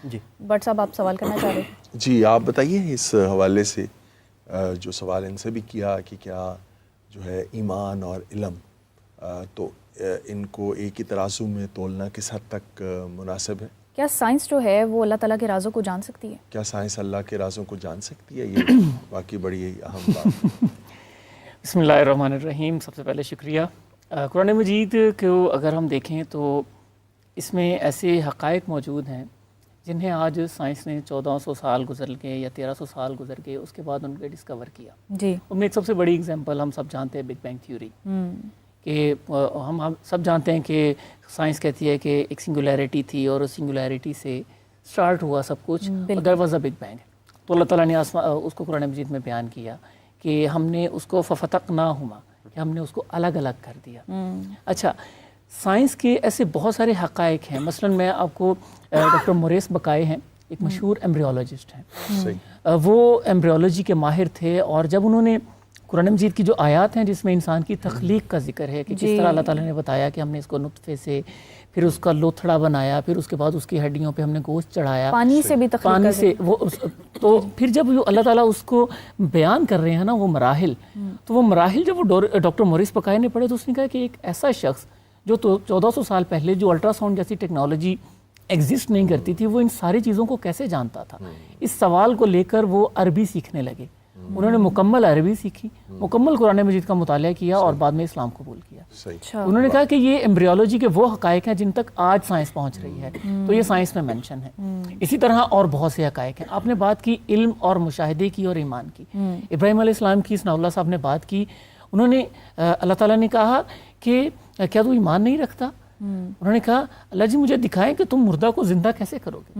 جی but صاحب آپ سوال کرنا چاہ رہے ہیں؟ جی آپ بتائیے اس حوالے سے جو سوال ان سے بھی کیا کہ کیا جو ہے ایمان اور علم تو ان کو ایک ہی ترازو میں تولنا کس حد تک مناسب ہے؟ کیا سائنس جو ہے وہ اللہ تعالیٰ کے رازوں کو جان سکتی ہے؟ کیا سائنس اللہ کے رازوں کو جان سکتی ہے؟ یہ واقعی بڑی اہم بات ہے۔ بسم اللہ الرحمن الرحیم۔ سب سے پہلے شکریہ۔ قرآن مجید کو اگر ہم دیکھیں تو اس میں ایسے حقائق موجود ہیں جنہیں آج سائنس نے 1400 سال گزر کے یا 1300 سال گزر کے اس کے بعد ان کے ڈسکور کیا۔ جی ان میں ایک سب سے بڑی اگزامپل ہم سب جانتے ہیں بگ بینگ تھیوری، کہ ہم سب جانتے ہیں کہ سائنس کہتی ہے کہ ایک سنگولیرٹی تھی اور اس سنگولیرٹی سے سٹارٹ ہوا سب کچھ، there was a big bang. تو اللہ تعالیٰ نے اس کو قرآن مجید میں بیان کیا کہ ہم نے اس کو ففتقناہما، کہ ہم نے اس کو الگ الگ کر دیا۔ اچھا، سائنس کے ایسے بہت سارے حقائق ہیں، مثلا میں آپ کو ڈاکٹر موریس بقائے ہیں، ایک مشہور ایمبریولوجسٹ ہیں، وہ ایمبریولوجی کے ماہر تھے، اور جب انہوں نے قرآن مجید کی جو آیات ہیں جس میں انسان کی تخلیق کا ذکر ہے کہ کس طرح اللہ تعالیٰ نے بتایا کہ ہم نے اس کو نطفے سے، پھر اس کا لوتھڑا بنایا، پھر اس کے بعد اس کی ہڈیوں پہ ہم نے گوشت چڑھایا، پانی سے بھی تخلیق پانی سے وہ تو پھر جب اللہ تعالیٰ اس کو بیان کر رہے ہیں نا وہ مراحل، تو وہ مراحل جب وہ ڈاکٹر موریس بقائے نے پڑھے تو اس نے کہا کہ ایک ایسا شخص جو 1400 سال پہلے جو الٹرا ساؤنڈ جیسی ٹیکنالوجی ایگزسٹ نہیں کرتی تھی، وہ ان ساری چیزوں کو کیسے جانتا تھا؟ اس سوال کو لے کر وہ عربی سیکھنے لگے، انہوں نے مکمل عربی سیکھی، مکمل قرآن مجید کا مطالعہ کیا اور بعد میں اسلام قبول کیا۔ انہوں نے کہا کہ یہ ایمبریولوجی کے وہ حقائق ہیں جن تک آج سائنس پہنچ رہی ہے، تو یہ سائنس میں مینشن ہے۔ اسی طرح اور بہت سے حقائق ہیں۔ آپ نے بات کی علم اور مشاہدے کی اور ایمان کی، ابراہیم علیہ السلام کی ثناء اللہ صاحب نے بات کی، انہوں نے اللہ تعالیٰ نے کہا کہ کیا تو ایمان نہیں رکھتا؟ انہوں نے کہا اللہ جی مجھے دکھائیں کہ تم مردہ کو زندہ کیسے کرو گے۔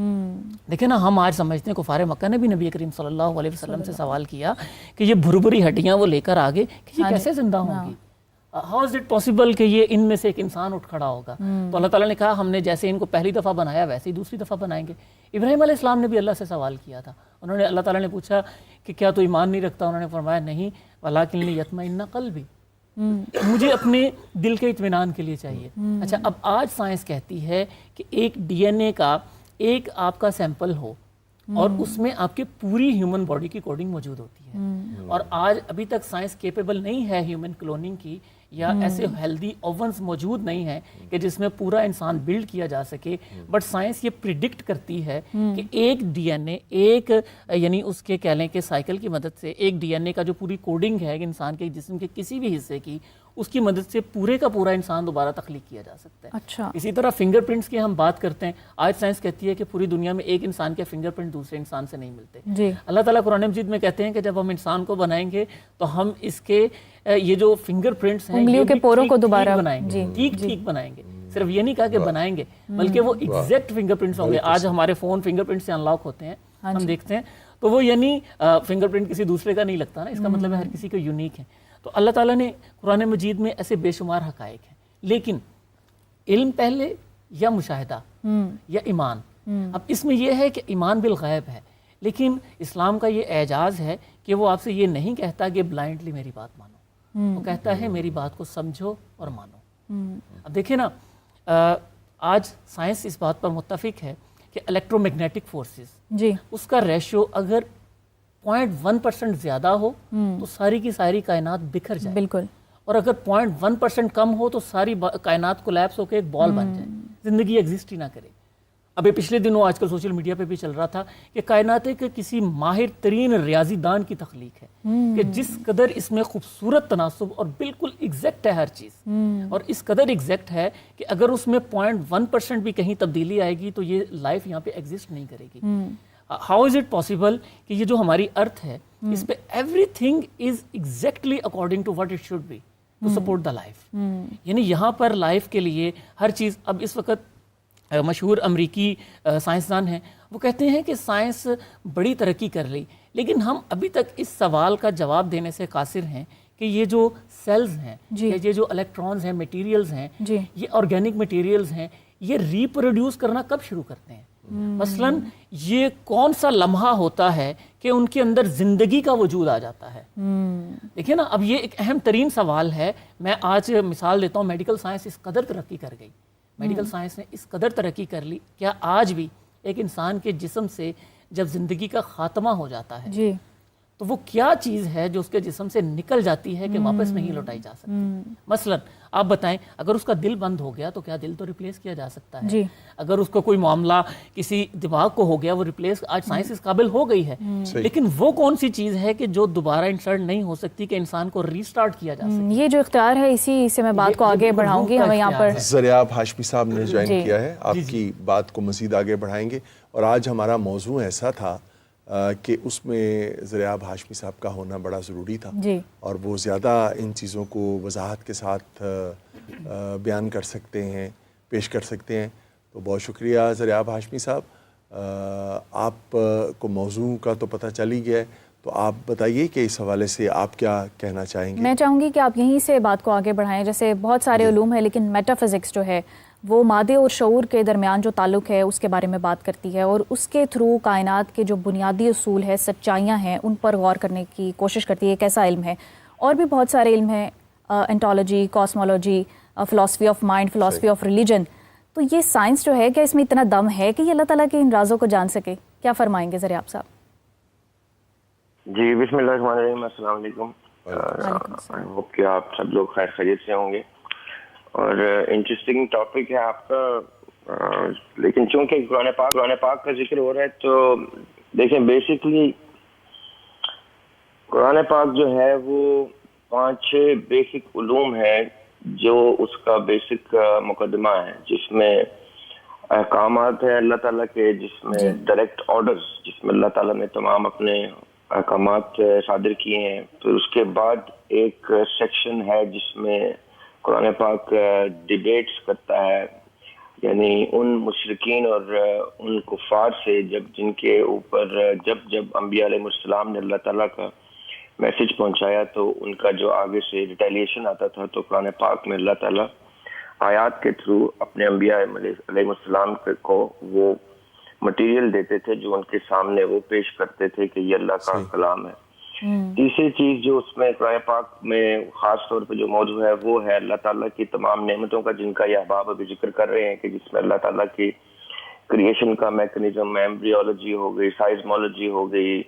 دیکھیں نا، ہم آج سمجھتے ہیں کفار مکہ نے بھی نبی کریم صلی اللہ علیہ وسلم سے سوال کیا کہ یہ بھری ہڈیاں وہ لے کر آگے کہ یہ کیسے زندہ ہوں گی؟ ہاؤ از اٹ پاسبل کہ یہ ان میں سے ایک انسان اٹھ کھڑا ہوگا؟ تو اللہ تعالیٰ نے کہا ہم نے جیسے ان کو پہلی دفعہ بنایا ویسے ہی دوسری دفعہ بنائیں گے۔ ابراہیم علیہ السلام نے بھی اللہ سے سوال کیا تھا، انہوں نے اللہ تعالیٰ نے پوچھا کہ کیا تو ایمان نہیں رکھتا؟ انہوں نے فرمایا نہیں، وَلَٰكِن لِيَطْمَئِنَّ قَلْبِي، مجھے اپنے دل کے اطمینان کے لیے چاہیے۔ اچھا، اب آج سائنس کہتی ہے کہ ایک ڈی این اے کا ایک آپ کا سیمپل ہو اور اس میں آپ کے پوری ہیومن باڈی کی کوڈنگ موجود ہوتی ہے، اور آج ابھی تک سائنس کیپیبل نہیں ہے ہیومن کلوننگ کی، یا ایسے ہیلدی اوونز موجود نہیں ہیں کہ جس میں پورا انسان بلڈ کیا جا سکے، بٹ سائنس یہ پریڈکٹ کرتی ہے کہ ایک ڈی این اے، ایک یعنی اس کے کہہ لیں کہ سائیکل کی مدد سے ایک ڈی این اے کا جو پوری کوڈنگ ہے انسان کے جسم کے کسی بھی حصے کی، اس کی مدد سے پورے کا پورا انسان دوبارہ تخلیق کیا جا سکتا ہے۔ اچھا، اسی طرح فنگر پرنٹس کی ہم بات کرتے ہیں، آج سائنس کہتی ہے کہ پوری دنیا میں ایک انسان کے فنگر پرنٹ دوسرے انسان سے نہیں ملتے۔ جی اللہ تعالیٰ قرآن مجید میں کہتے ہیں کہ جب ہم انسان کو بنائیں گے تو ہم اس کے یہ جو فنگر پرنٹس ہیں انگلیوں کے پوروں کو دوبارہ بنائیں گے، ٹھیک بنائیں گے، صرف یہ نہیں کہا کہ بنائیں گے بلکہ وہ ایگزیکٹ فنگر پرنٹس ہوں گے۔ آج ہمارے فون فنگر پرنٹ سے انلاک ہوتے ہیں، ہم دیکھتے ہیں، تو وہ یعنی فنگر پرنٹ کسی دوسرے کا نہیں لگتا نا، اس کا مطلب ہے ہر کسی کو یونیک ہے۔ تو اللہ تعالیٰ نے قرآن مجید میں ایسے بے شمار حقائق ہیں، لیکن علم پہلے یا مشاہدہ یا ایمان؟ اب اس میں یہ ہے کہ ایمان بالغیب ہے، لیکن اسلام کا یہ اعجاز ہے کہ وہ آپ سے یہ نہیں کہتا کہ بلائنڈلی میری بات مانو، وہ کہتا ہے میری بات کو سمجھو اور مانو۔ اب دیکھیں نا، آج سائنس اس بات پر متفق ہے کہ الیکٹرو میگنیٹک فورسز، اس کا ریشو اگر 0.1% زیادہ ہو تو ساری کی ساری کائنات بکھر جائے، بالکل، اور اگر 0.1% کم ہو تو ساری کائنات کولیپس ہو کے ایک بال بن جائے، زندگی ایگزسٹ ہی نہ کرے۔ اب یہ پچھلے دنوں آج کل سوشل میڈیا پہ بھی چل رہا تھا کہ کائنات کے کسی ماہر ترین ریاضی دان کی تخلیق ہے کہ جس قدر اس میں خوبصورت تناسب اور بالکل ایگزیکٹ ہے ہر چیز، اور اس قدر ایگزیکٹ ہے کہ اگر اس میں 0.1% بھی کہیں تبدیلی آئے گی تو یہ لائف یہاں پہ ایگزسٹ نہیں کرے گی۔ ہاؤ از اٹ پاسبل کہ یہ جو ہماری ارتھ ہے اس پہ everything is exactly according to what it should be to support the life, یعنی یہاں پر لائف کے لیے ہر چیز۔ اب اس وقت مشہور امریکی سائنسدان ہیں، وہ کہتے ہیں کہ سائنس بڑی ترقی کر لی، لیکن ہم ابھی تک اس سوال کا جواب دینے سے قاصر ہیں کہ یہ جو سیلز ہیں، یہ جو الیکٹرانز ہیں، میٹیریلز ہیں، یہ آرگینک میٹیریلز ہیں، یہ ریپروڈیوس کرنا کب شروع کرتے ہیں؟ مثلا یہ کون سا لمحہ ہوتا ہے کہ ان کے اندر زندگی کا وجود آ جاتا ہے؟ دیکھیں نا، اب یہ ایک اہم ترین سوال ہے۔ میں آج مثال دیتا ہوں، میڈیکل سائنس اس قدر ترقی کر گئی، میڈیکل سائنس نے اس قدر ترقی کر لی، کیا آج بھی ایک انسان کے جسم سے جب زندگی کا خاتمہ ہو جاتا ہے جی تو وہ کیا چیز ہے جو اس کے جسم سے نکل جاتی ہے کہ واپس نہیں لوٹائی جا سکتی. مثلا آپ بتائیں اگر اس کا دل بند ہو گیا تو کیا دل تو ریپلیس کیا جا سکتا ہے؟ جی. اگر اس کو کوئی معاملہ کسی دماغ کو ہو گیا وہ ریپلیس آج سائنس اس قابل ہو گئی ہے, لیکن وہ کون سی چیز ہے کہ جو دوبارہ انسرٹ نہیں ہو سکتی کہ انسان کو ریسٹارٹ کیا جا سکے؟ یہ جو اختیار ہے اسی سے میں بات کو آگے بڑھاؤں گی. ہمیں یہاں پر زریاب ہاشمی صاحب نے جوائن کیا ہے, آپ کی بات کو مزید آگے بڑھائیں گے. اور آج ہمارا موضوع ایسا تھا کہ اس میں زریاب ہاشمی صاحب کا ہونا بڑا ضروری تھا, اور وہ زیادہ ان چیزوں کو وضاحت کے ساتھ بیان کر سکتے ہیں, پیش کر سکتے ہیں. تو بہت شکریہ زریاب ہاشمی صاحب. آپ کو موضوع کا تو پتہ چل ہی گیا ہے, تو آپ بتائیے کہ اس حوالے سے آپ کیا کہنا چاہیں گے؟ میں چاہوں گی کہ آپ یہیں سے بات کو آگے بڑھائیں. جیسے بہت سارے علوم ہیں لیکن میٹا فزکس جو ہے وہ مادے اور شعور کے درمیان جو تعلق ہے اس کے بارے میں بات کرتی ہے, اور اس کے تھرو کائنات کے جو بنیادی اصول ہے, سچائیاں ہیں, ان پر غور کرنے کی کوشش کرتی ہے. ایک ایسا علم ہے. اور بھی بہت سارے علم ہیں, ontology, cosmology, philosophy of mind, philosophy of religion. تو یہ سائنس جو ہے, کیا اس میں اتنا دم ہے کہ یہ اللہ تعالیٰ کے ان رازوں کو جان سکے؟ کیا فرمائیں گے ذرا آپ صاحب؟ جی بسم اللہ الرحمن الرحیم. السلام علیکم. ہوپ کہ آپ سب لوگ خیر خیریت سے ہوں گے, اور انٹرسٹنگ ٹاپک ہے آپ کا. لیکن چونکہ قرآن پاک کا ذکر ہو رہا ہے تو دیکھیں بیسکلی قرآن پاک جو ہے وہ 5-6 بیسک علوم ہیں جو اس کا بیسک مقدمہ ہے, جس میں احکامات ہیں اللہ تعالیٰ کے, جس میں ڈائریکٹ آرڈرز, جس میں اللہ تعالیٰ نے تمام اپنے احکامات صادر کیے ہیں. پھر اس کے بعد ایک سیکشن ہے جس میں قرآن پاک ڈیبیٹس کرتا ہے, یعنی ان مشرکین اور ان کفار سے جن کے اوپر جب انبیاء علیہ السلام نے اللہ تعالیٰ کا میسج پہنچایا تو ان کا جو آگے سے ریٹیلیشن آتا تھا, تو قرآن پاک میں اللہ تعالیٰ آیات کے تھرو اپنے انبیاء علیہ السلام کو وہ مٹیریل دیتے تھے جو ان کے سامنے وہ پیش کرتے تھے کہ یہ اللہ کا کلام ہے. تیسری چیز جو اس میں قرآن پاک میں خاص طور پہ جو موضوع ہے وہ ہے اللہ تعالیٰ کی تمام نعمتوں کا, جن کا یہ احباب ابھی ذکر کر رہے ہیں, کہ جس میں اللہ تعالیٰ کی کریشن کا میکنزم, ایمبریولوجی ہو گئی, سائزمولوجی ہو گئی,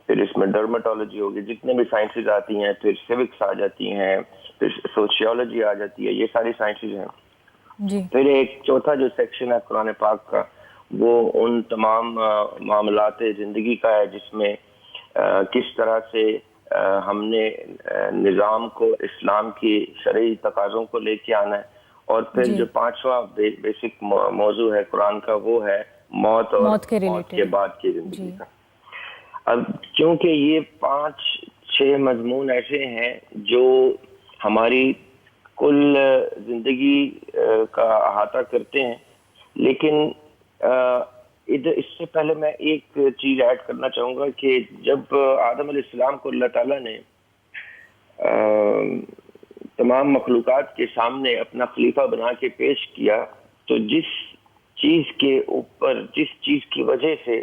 پھر اس میں ڈرمٹولوجی ہوگی, جتنے بھی سائنسز آتی ہیں, پھر سیوکس آ جاتی ہیں, پھر سوشیولوجی آ جاتی ہے, یہ ساری سائنسز ہیں. پھر ایک چوتھا جو سیکشن ہے قرآن پاک کا وہ ان تمام معاملات زندگی کا ہے, جس میں کس طرح سے ہم نے نظام کو اسلام کی شرعی تقاضوں کو لے کے آنا ہے. اور پھر جو 5واں بیسک موضوع ہے قرآن کا وہ ہے موت اور موت کے بعد کی زندگی کا. اب کیونکہ یہ 5-6 مضمون ایسے ہیں جو ہماری کل زندگی کا احاطہ کرتے ہیں, لیکن اس سے پہلے میں ایک چیز ایڈ کرنا چاہوں گا کہ جب آدم علیہ السلام کو اللہ تعالیٰ نے تمام مخلوقات کے سامنے اپنا خلیفہ بنا کے پیش کیا, تو جس چیز کی وجہ سے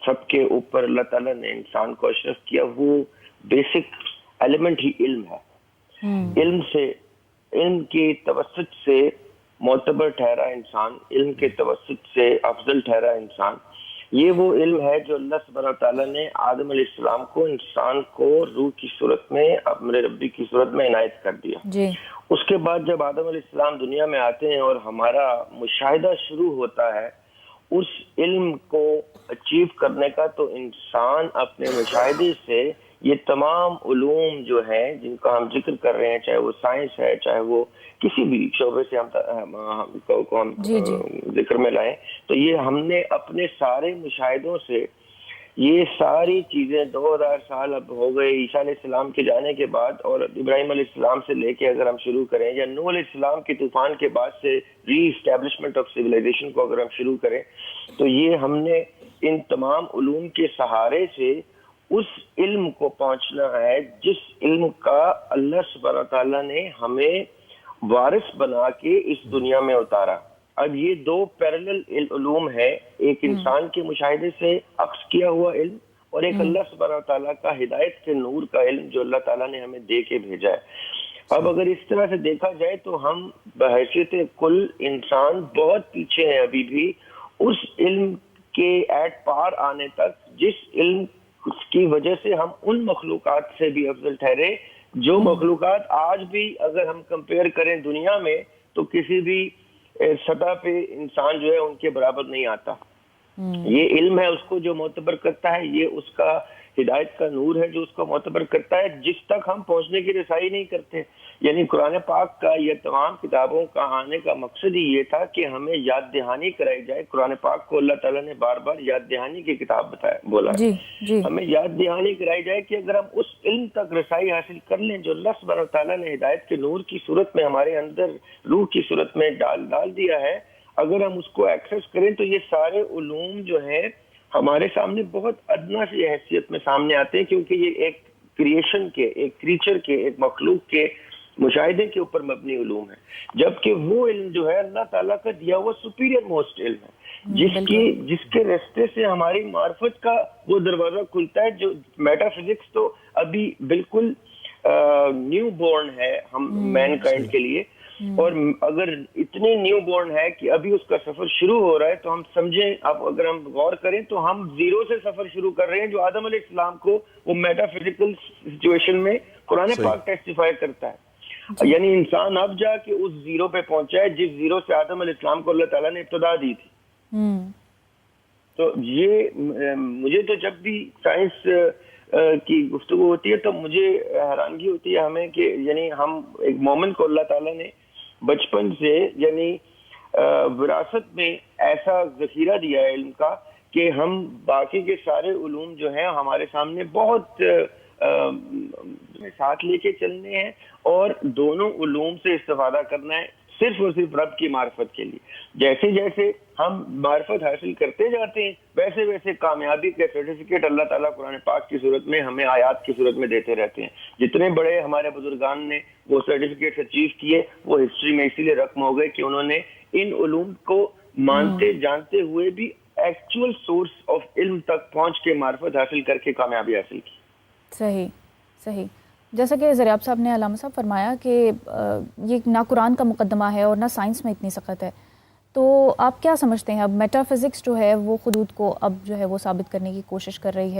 سب کے اوپر اللہ تعالیٰ نے انسان کو اشرف کیا, وہ بیسک ایلیمنٹ ہی علم ہے. علم کی توسط سے معتبر ٹھہرا انسان, علم کے توسط سے افضل ٹھہرا انسان. یہ وہ علم ہے جو اللہ سبحانہ تعالیٰ نے آدم علیہ السلام کو, انسان کو روح کی صورت میں, امر ربی کی صورت میں عنایت کر دیا. اس کے بعد جب آدم علیہ السلام دنیا میں آتے ہیں اور ہمارا مشاہدہ شروع ہوتا ہے اس علم کو اچیو کرنے کا, تو انسان اپنے مشاہدے سے یہ تمام علوم جو ہیں جن کا ہم ذکر کر رہے ہیں, چاہے وہ سائنس ہے, چاہے وہ کسی بھی شعبے سے ہم ذکر میں لائیں, تو یہ ہم نے اپنے سارے مشاہدوں سے یہ ساری چیزیں 2000 سال اب ہو گئے عیسیٰ علیہ السلام کے جانے کے بعد, اور ابراہیم علیہ السلام سے لے کے اگر ہم شروع کریں, یا نوح علیہ السلام کے طوفان کے بعد سے ری اسٹیبلشمنٹ آف سویلائزیشن کو اگر ہم شروع کریں, تو یہ ہم نے ان تمام علوم کے سہارے سے اس علم کو پہنچنا ہے جس علم کا اللہ سبحانہ تعالیٰ نے ہمیں وارث بنا کے اس دنیا میں اتارا. اب یہ 2 پیرلل علوم ہے, ایک انسان کے مشاہدے سے عکس کیا ہوا علم, اور ایک اللہ سبحانہ تعالیٰ کا ہدایت کے نور کا علم جو اللہ تعالیٰ نے ہمیں دے کے بھیجا ہے. اب اگر اس طرح سے دیکھا جائے تو ہم بحیثیت کل انسان بہت پیچھے ہیں ابھی بھی اس علم کے ایٹ پار آنے تک جس علم کی وجہ سے ہم ان مخلوقات سے بھی افضل ٹھہرے جو مخلوقات آج بھی اگر ہم کمپیئر کریں دنیا میں تو کسی بھی سطح پہ انسان جو ہے ان کے برابر نہیں آتا. یہ علم ہے اس کو جو معتبر کرتا ہے, یہ اس کا ہدایت کا نور ہے جو اس کو معتبر کرتا ہے, جس تک ہم پہنچنے کی رسائی نہیں کرتے. یعنی قرآن پاک کا یہ تمام کتابوں کا آنے کا مقصد ہی یہ تھا کہ ہمیں یاد دہانی کرائی جائے. قرآن پاک کو اللہ تعالیٰ نے بار بار یاد دہانی کی کتاب بولا ہے. ہمیں یاد دہانی کرائی جائے کہ اگر ہم اس علم تک رسائی حاصل کر لیں جو اللہ سبحانہ وتعالیٰ نے ہدایت کے نور کی صورت میں ہمارے اندر روح کی صورت میں ڈال دیا ہے, اگر ہم اس کو ایکسس کریں تو یہ سارے علوم جو ہیں ہمارے سامنے بہت ادنا سی حیثیت میں سامنے آتے ہیں, کیونکہ یہ ایک کریشن کے, ایک کریچر کے, ایک مخلوق کے مشاہدے کے اوپر مبنی علوم ہے. جبکہ وہ علم جو ہے اللہ تعالیٰ کا دیا ہوا سپیریئر موسٹ علم ہے, جس کے راستے سے ہماری معرفت کا وہ دروازہ کھلتا ہے. جو میٹا فزکس تو ابھی بالکل نیو بورن ہے ہم مین کائنڈ کے لیے, اور اگر اتنی نیو بورن ہے کہ ابھی اس کا سفر شروع ہو رہا ہے تو ہم سمجھیں, اب اگر ہم غور کریں تو ہم زیرو سے سفر شروع کر رہے ہیں جو آدم علیہ السلام کو وہ میٹا فزیکل سچویشن میں قرآن پاک ٹیسٹیفائی کرتا ہے. یعنی انسان اب جا کے اس زیرو پہ پہنچا ہے جس زیرو سے آدم علیہ السلام کو اللہ تعالیٰ نے ابتدا دی تھی. تو یہ مجھے تو جب بھی سائنس کی گفتگو ہوتی ہے تو مجھے حیرانگی ہوتی ہے ہمیں کہ یعنی ہم ایک مومن کو اللہ تعالیٰ نے بچپن سے یعنی وراثت میں ایسا ذخیرہ دیا ہے علم کا کہ ہم باقی کے سارے علوم جو ہیں ہمارے سامنے بہت ساتھ لے کے چلنے ہیں, اور دونوں علوم سے استفادہ کرنا ہے صرف اور صرف رب کی معرفت کے لیے. جیسے جیسے ہم معرفت حاصل کرتے جاتے ہیں ویسے ویسے کامیابی کے سرٹیفکیٹ اللہ تعالیٰ قرآن پاک کی صورت میں ہمیں آیات کی صورت میں دیتے رہتے ہیں. جتنے بڑے ہمارے بزرگان نے وہ سرٹیفکیٹس اچیو کیے وہ ہسٹری میں اسی لیے رقم ہو گئے کہ انہوں نے ان علوم کو مانتے جانتے ہوئے بھی ایکچوئل سورس آف علم تک پہنچ کے معرفت حاصل کر کے کامیابی حاصل کی. صحیح. جیسا کہ زریاب صاحب نے علامہ صاحب فرمایا کہ یہ نہ قرآن کا مقدمہ ہے اور نہ سائنس میں اتنی سخت ہے, تو آپ کیا سمجھتے ہیں اب میٹا فزکس جو ہے وہ خدود کو اب جو ہے وہ ثابت کرنے کی کوشش کر رہی ہے؟